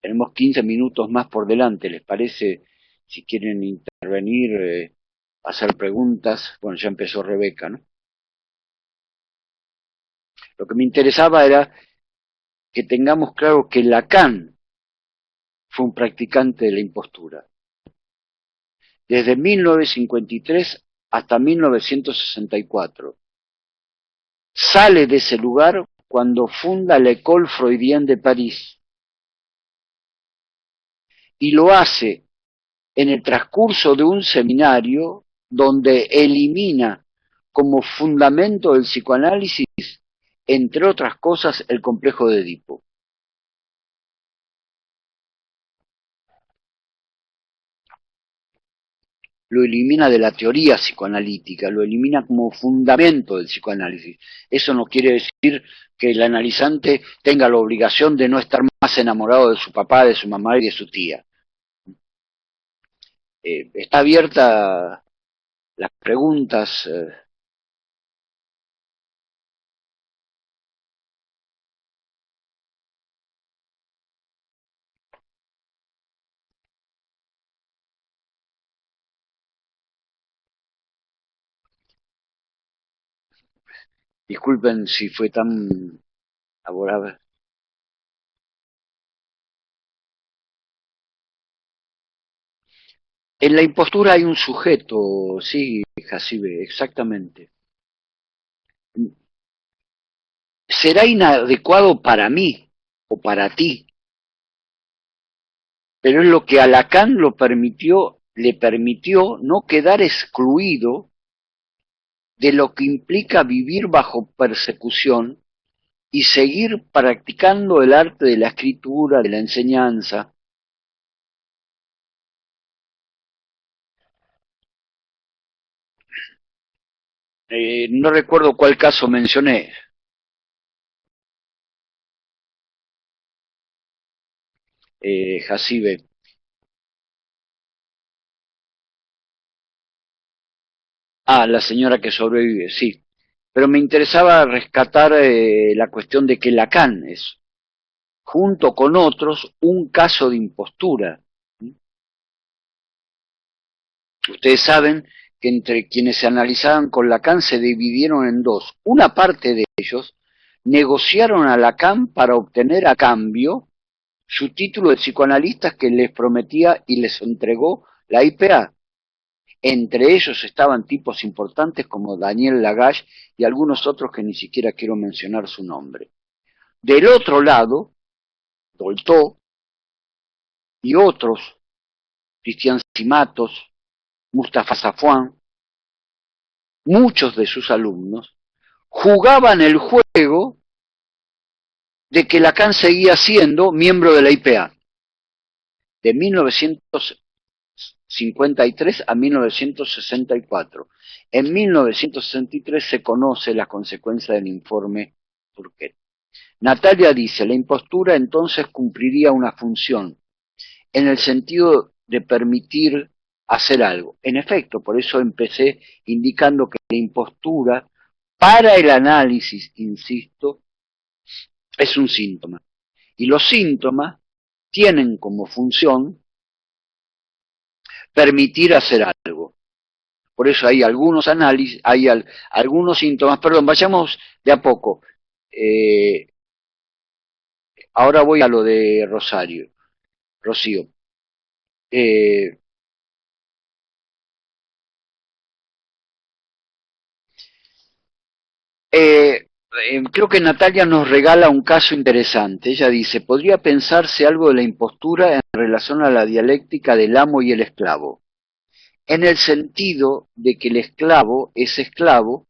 Tenemos 15 minutos más por delante, ¿les parece? Si quieren intervenir, hacer preguntas. Bueno, ya empezó Rebeca, ¿no? Lo que me interesaba era que tengamos claro que Lacan fue un practicante de la impostura. Desde 1953 hasta 1964. Sale de ese lugar cuando funda la École Freudienne de París. Y lo hace en el transcurso de un seminario donde elimina como fundamento del psicoanálisis, entre otras cosas, el complejo de Edipo. Lo elimina de la teoría psicoanalítica, lo elimina como fundamento del psicoanálisis. Eso no quiere decir que el analizante tenga la obligación de no estar más enamorado de su papá, de su mamá y de su tía. Está abierta las preguntas. Disculpen si fue tan elaborada. En la impostura hay un sujeto, sí, Jacibe, exactamente. Será inadecuado para mí o para ti, pero es lo que a Lacan le permitió no quedar excluido de lo que implica vivir bajo persecución y seguir practicando el arte de la escritura, de la enseñanza. No recuerdo cuál caso mencioné. Jacibe. Ah, la señora que sobrevive, sí. Pero me interesaba rescatar la cuestión de que Lacan es, junto con otros, un caso de impostura. Ustedes saben que entre quienes se analizaban con Lacan se dividieron en dos. Una parte de ellos negociaron a Lacan para obtener a cambio su título de psicoanalistas que les prometía y les entregó la IPA. Entre ellos estaban tipos importantes como Daniel Lagache y algunos otros que ni siquiera quiero mencionar su nombre. Del otro lado, Dolto y otros, Cristian Simatos, Mustafa Safwan, muchos de sus alumnos, jugaban el juego de que Lacan seguía siendo miembro de la IPA de 1953 a 1964. En 1963 se conoce la consecuencia del informe Turquet. Natalia dice, la impostura entonces cumpliría una función en el sentido de permitir hacer algo. En efecto, por eso empecé indicando que la impostura, para el análisis, insisto, es un síntoma. Y los síntomas tienen como función permitir hacer algo. Por eso hay algunos análisis, algunos síntomas, perdón, vayamos de a poco. Ahora voy a lo de Rocío. Eh, eh, Creo que Natalia nos regala un caso interesante. Ella dice, podría pensarse algo de la impostura en relación a la dialéctica del amo y el esclavo, en el sentido de que el esclavo es esclavo,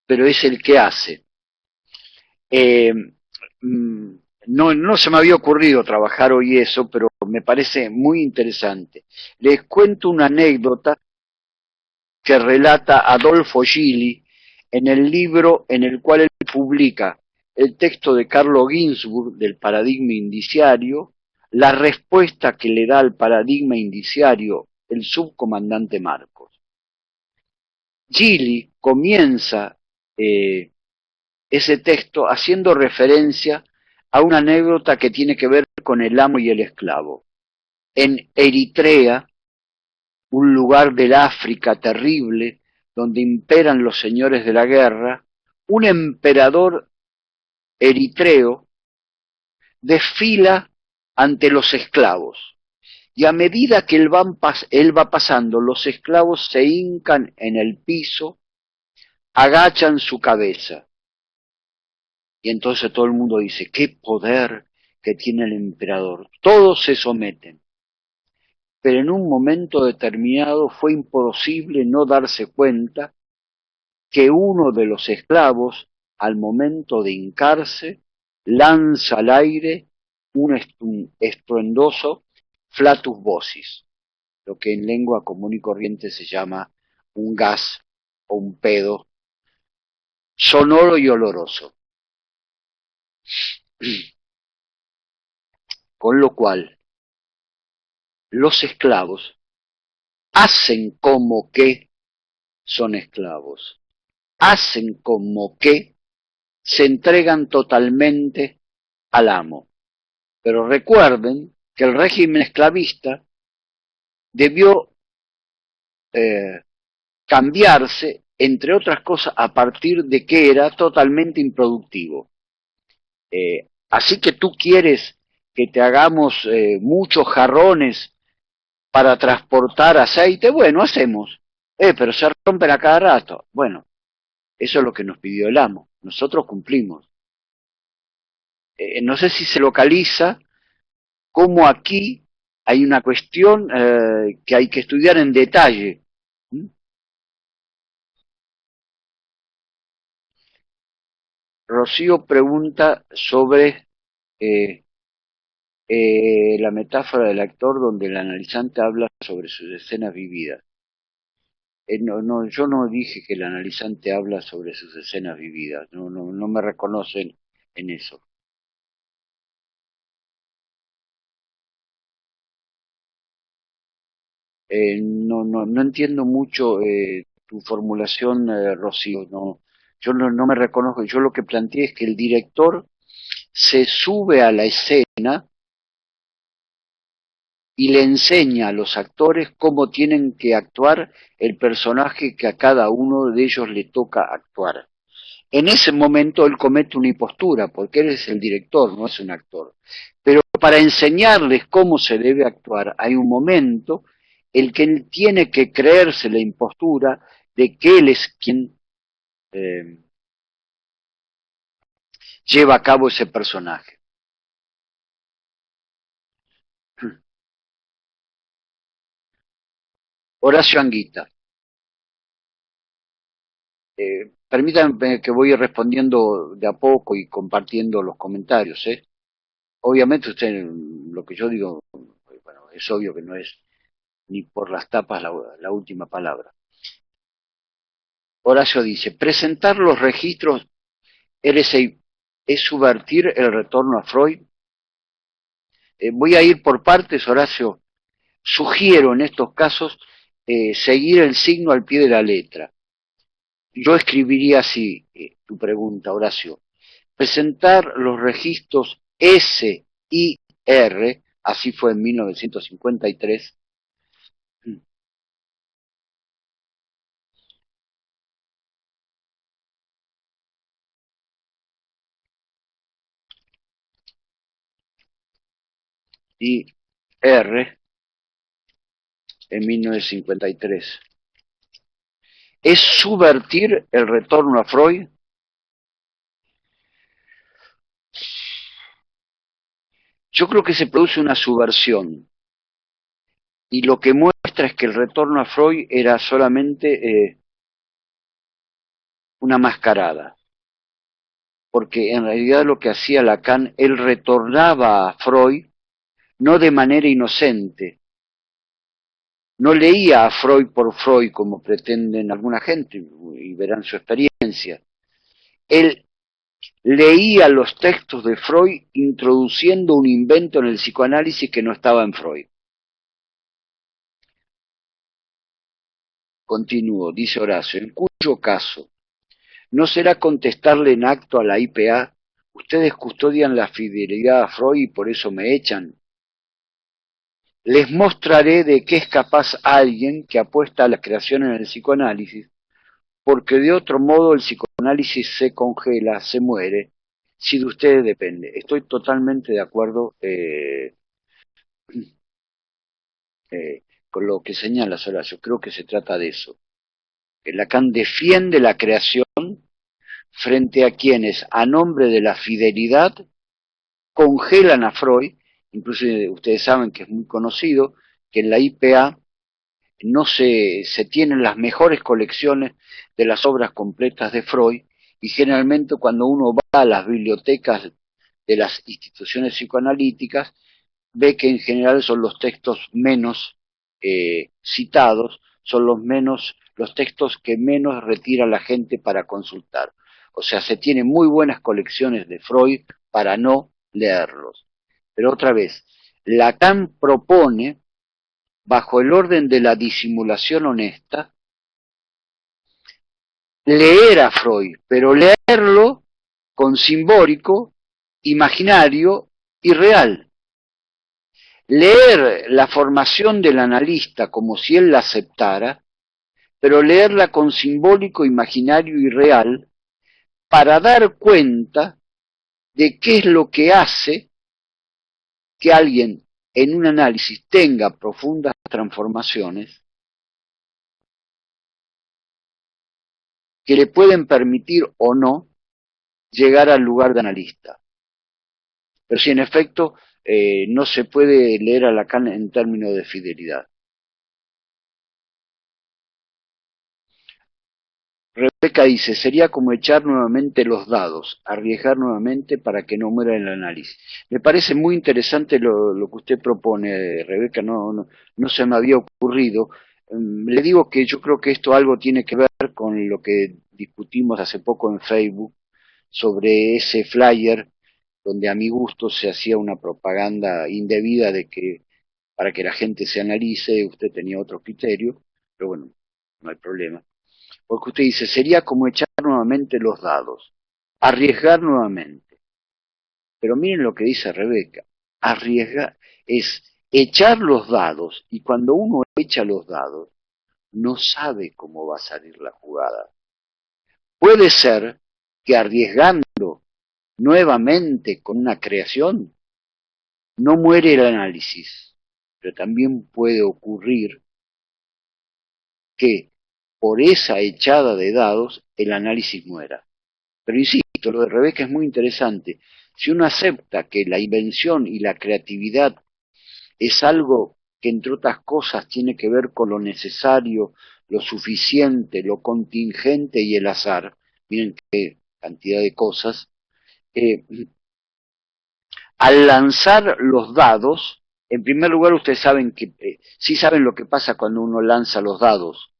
pero es el que hace. Eh, no se me había ocurrido trabajar hoy eso, pero me parece muy interesante. Les cuento una anécdota que relata Adolfo Gili en el libro en el cual él publica el texto de Carlo Ginzburg del paradigma indiciario, la respuesta que le da al paradigma indiciario el subcomandante Marcos. Gili comienza ese texto haciendo referencia a una anécdota que tiene que ver con el amo y el esclavo. En Eritrea, un lugar del África terrible, donde imperan los señores de la guerra, un emperador eritreo desfila ante los esclavos. Y a medida que él va pasando, los esclavos se hincan en el piso, agachan su cabeza. Y entonces todo el mundo dice, qué poder que tiene el emperador. Todos se someten. Pero en un momento determinado fue imposible no darse cuenta que uno de los esclavos, al momento de hincarse, lanza al aire un estruendoso flatus vocis, lo que en lengua común y corriente se llama un gas o un pedo sonoro y oloroso. Con lo cual, los esclavos hacen como que son esclavos, hacen como que se entregan totalmente al amo. Pero recuerden que el régimen esclavista debió cambiarse, entre otras cosas, a partir de que era totalmente improductivo. Así que tú quieres que te hagamos muchos jarrones para transportar aceite, bueno, hacemos. Pero se rompen a cada rato. Bueno, eso es lo que nos pidió el amo. Nosotros cumplimos. No sé si se localiza cómo aquí hay una cuestión que hay que estudiar en detalle. ¿Mm? Rocío pregunta sobre la metáfora del actor donde el analizante habla sobre sus escenas vividas. No, yo no dije que el analizante habla sobre sus escenas vividas, no me reconocen en eso. No entiendo mucho tu formulación, Rocío. Yo no me reconozco. Yo lo que planteé es que el director se sube a la escena y le enseña a los actores cómo tienen que actuar el personaje que a cada uno de ellos le toca actuar. En ese momento él comete una impostura, porque él es el director, no es un actor. Pero para enseñarles cómo se debe actuar, hay un momento en que él tiene que creerse la impostura de que él es quien eh, lleva a cabo ese personaje. Horacio Anguita. Permítanme que voy respondiendo de a poco y compartiendo los comentarios. Obviamente usted, lo que yo digo, bueno, es obvio que no es ni por las tapas la última palabra. Horacio dice, presentar los registros RSI es subvertir el retorno a Freud. Voy a ir por partes, Horacio. Sugiero en estos casos seguir el signo al pie de la letra. Yo escribiría así tu pregunta, Horacio. Presentar los registros S y R, así fue en 1953, y R en 1953. ¿Es subvertir el retorno a Freud? Yo creo que se produce una subversión y lo que muestra es que el retorno a Freud era solamente una mascarada, porque en realidad lo que hacía Lacan, él retornaba a Freud no de manera inocente, no leía a Freud por Freud como pretenden alguna gente y verán su experiencia. Él leía los textos de Freud introduciendo un invento en el psicoanálisis que no estaba en Freud. Continúo, dice Horacio, en cuyo caso no será contestarle en acto a la IPA ustedes custodian la fidelidad a Freud y por eso me echan. Les mostraré de qué es capaz alguien que apuesta a la creación en el psicoanálisis, porque de otro modo el psicoanálisis se congela, se muere, si de ustedes depende. Estoy totalmente de acuerdo con lo que señala Horacio, creo que se trata de eso. Lacan defiende la creación frente a quienes, a nombre de la fidelidad, congelan a Freud. Incluso ustedes saben que es muy conocido que en la IPA no se tienen las mejores colecciones de las obras completas de Freud, y generalmente cuando uno va a las bibliotecas de las instituciones psicoanalíticas, ve que en general son los textos menos citados, son los textos que menos retira la gente para consultar. O sea, se tienen muy buenas colecciones de Freud para no leerlos. Pero otra vez, Lacan propone, bajo el orden de la disimulación honesta, leer a Freud, pero leerlo con simbólico, imaginario y real. Leer la formación del analista como si él la aceptara, pero leerla con simbólico, imaginario y real, para dar cuenta de qué es lo que hace que alguien en un análisis tenga profundas transformaciones que le pueden permitir o no llegar al lugar de analista. Pero si en efecto no se puede leer a Lacan en términos de fidelidad. Rebeca dice, sería como echar nuevamente los dados, arriesgar nuevamente para que no muera el análisis. Me parece muy interesante lo que usted propone, Rebeca, no se me había ocurrido. Le digo que yo creo que esto algo tiene que ver con lo que discutimos hace poco en Facebook sobre ese flyer donde a mi gusto se hacía una propaganda indebida de que para que la gente se analice, usted tenía otro criterio, pero bueno, no hay problema. Porque usted dice, sería como echar nuevamente los dados, arriesgar nuevamente. Pero miren lo que dice Rebeca, arriesgar es echar los dados, y cuando uno echa los dados, no sabe cómo va a salir la jugada. Puede ser que arriesgando nuevamente con una creación, no muere el análisis, pero también puede ocurrir que por esa echada de dados el análisis muera. Pero insisto, lo de Rebeca es muy interesante. Si uno acepta que la invención y la creatividad es algo que entre otras cosas tiene que ver con lo necesario, lo suficiente, lo contingente y el azar, miren qué cantidad de cosas, eh, al lanzar los dados, en primer lugar ustedes saben que, sí saben lo que pasa cuando uno lanza los dados.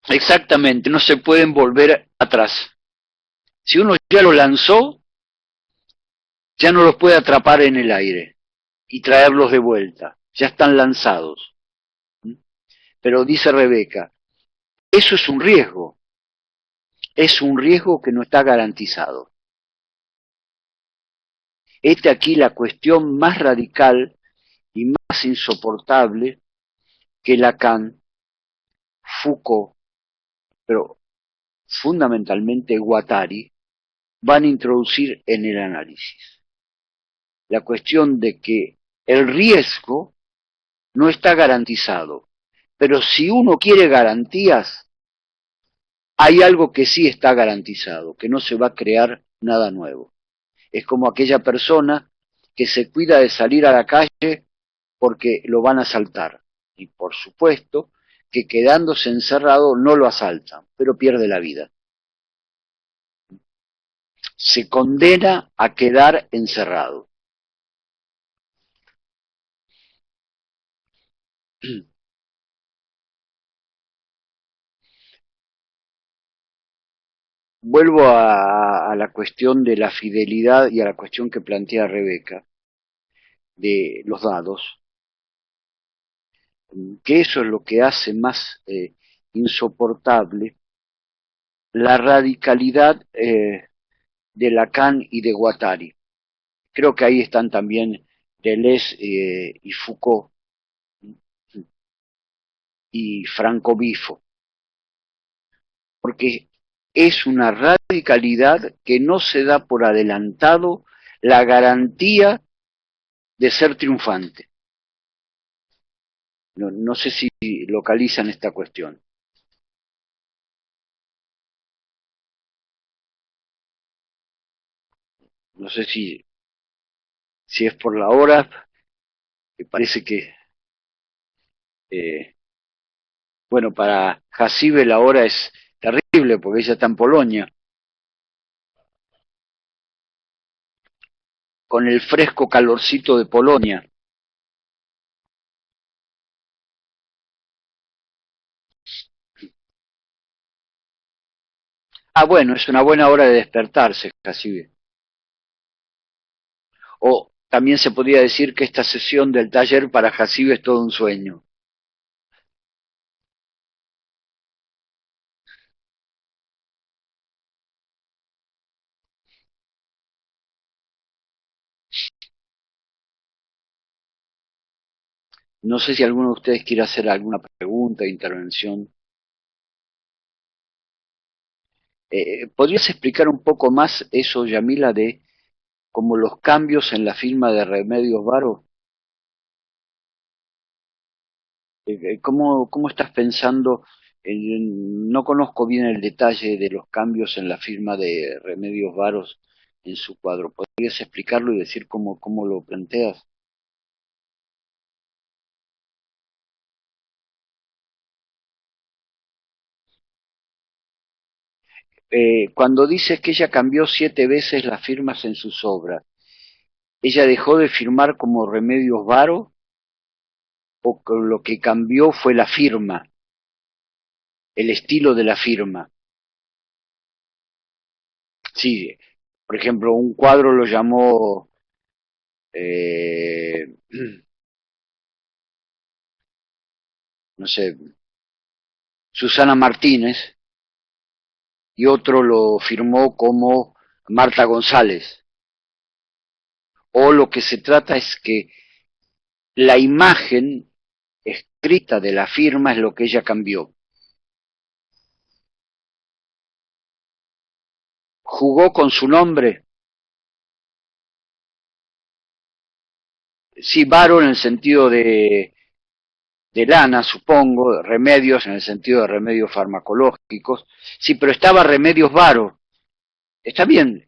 Exactamente, no se pueden volver atrás. Si uno ya lo lanzó, ya no los puede atrapar en el aire y traerlos de vuelta, ya están lanzados. Pero dice Rebeca, eso es un riesgo que no está garantizado. Esta aquí la cuestión más radical y más insoportable que Lacan, Foucault, pero fundamentalmente Guattari, van a introducir en el análisis. La cuestión de que el riesgo no está garantizado, pero si uno quiere garantías, hay algo que sí está garantizado, que no se va a crear nada nuevo. Es como aquella persona que se cuida de salir a la calle porque lo van a asaltar. Y por supuesto que quedándose encerrado no lo asaltan, pero pierde la vida. Se condena a quedar encerrado. Vuelvo a la cuestión de la fidelidad y a la cuestión que plantea Rebeca de los dados. que eso es lo que hace más insoportable la radicalidad de Lacan y de Guattari. Creo que ahí están también Deleuze y Foucault y Franco Bifo, porque es una radicalidad que no se da por adelantado la garantía de ser triunfante. No sé si localizan esta cuestión. No sé si es por la hora, me parece que, eh, bueno, para Hasibe la hora es terrible porque ella está en Polonia, con el fresco calorcito de Polonia. Ah, bueno, es una buena hora de despertarse, Hasibe. O también se podría decir que esta sesión del taller para Hasibe es todo un sueño. No sé si alguno de ustedes quiere hacer alguna pregunta, intervención. ¿Podrías explicar un poco más eso, Yamila, de como los cambios en la firma de Remedios Varo? ¿Cómo estás pensando? No conozco bien el detalle de los cambios en la firma de Remedios Varos en su cuadro. ¿Podrías explicarlo y decir cómo lo planteas? Cuando dices que ella cambió 7 veces las firmas en sus obras, ¿ella dejó de firmar como Remedios Varo o que lo que cambió fue la firma, el estilo de la firma? Sí, por ejemplo, un cuadro lo llamó, eh, no sé, Susana Martínez y otro lo firmó como Marta González. O lo que se trata es que la imagen escrita de la firma es lo que ella cambió. Jugó con su nombre, sí, Varo en el sentido de lana, supongo, remedios en el sentido de remedios farmacológicos, sí, pero estaba Remedios Varo. Está bien,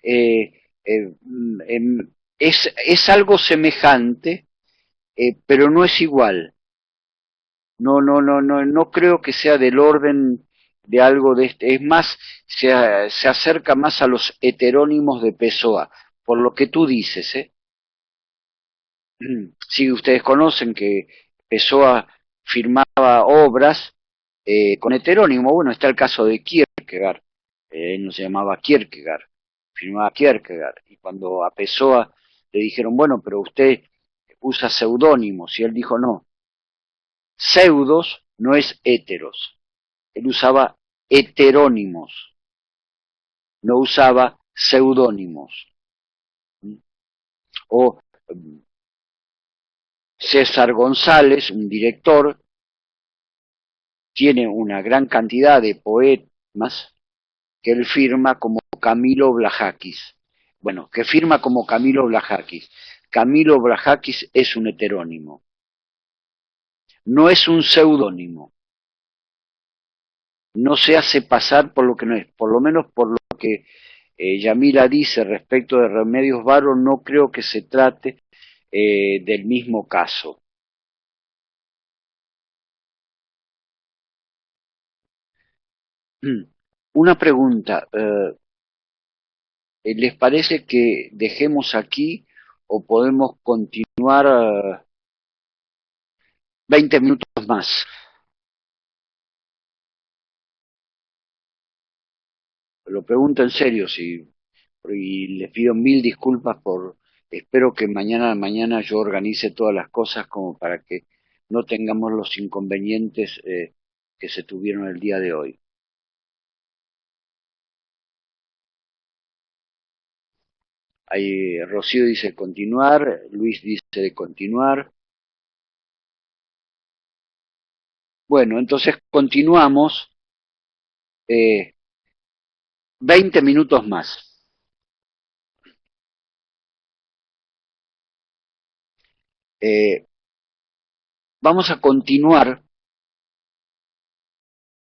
es algo semejante, pero no es igual. No creo que sea del orden de algo de este. Es más, se acerca más a los heterónimos de Pessoa, por lo que tú dices, ¿eh? Sí, ustedes conocen que Pessoa firmaba obras con heterónimo. Bueno, está el caso de Kierkegaard. Él no se llamaba Kierkegaard, firmaba Kierkegaard. Y cuando a Pessoa le dijeron, bueno, pero usted usa seudónimos, y él dijo, no, pseudos no es heteros. Él usaba heterónimos, no usaba seudónimos. O César González, un director, tiene una gran cantidad de poemas que él firma como Camilo Blajakis. Bueno, que firma como Camilo Blajakis. Camilo Blajakis es un heterónimo, no es un seudónimo, no se hace pasar por lo que no es, por lo menos por lo que Yamila dice respecto de Remedios Varo, no creo que se trate del mismo caso. Una pregunta, ¿les parece que dejemos aquí o podemos continuar 20 minutos más? Lo pregunto en serio, y les pido mil disculpas espero que mañana yo organice todas las cosas como para que no tengamos los inconvenientes que se tuvieron el día de hoy. Ahí Rocío dice continuar, Luis dice de continuar. Bueno, entonces continuamos 20 minutos más. Vamos a continuar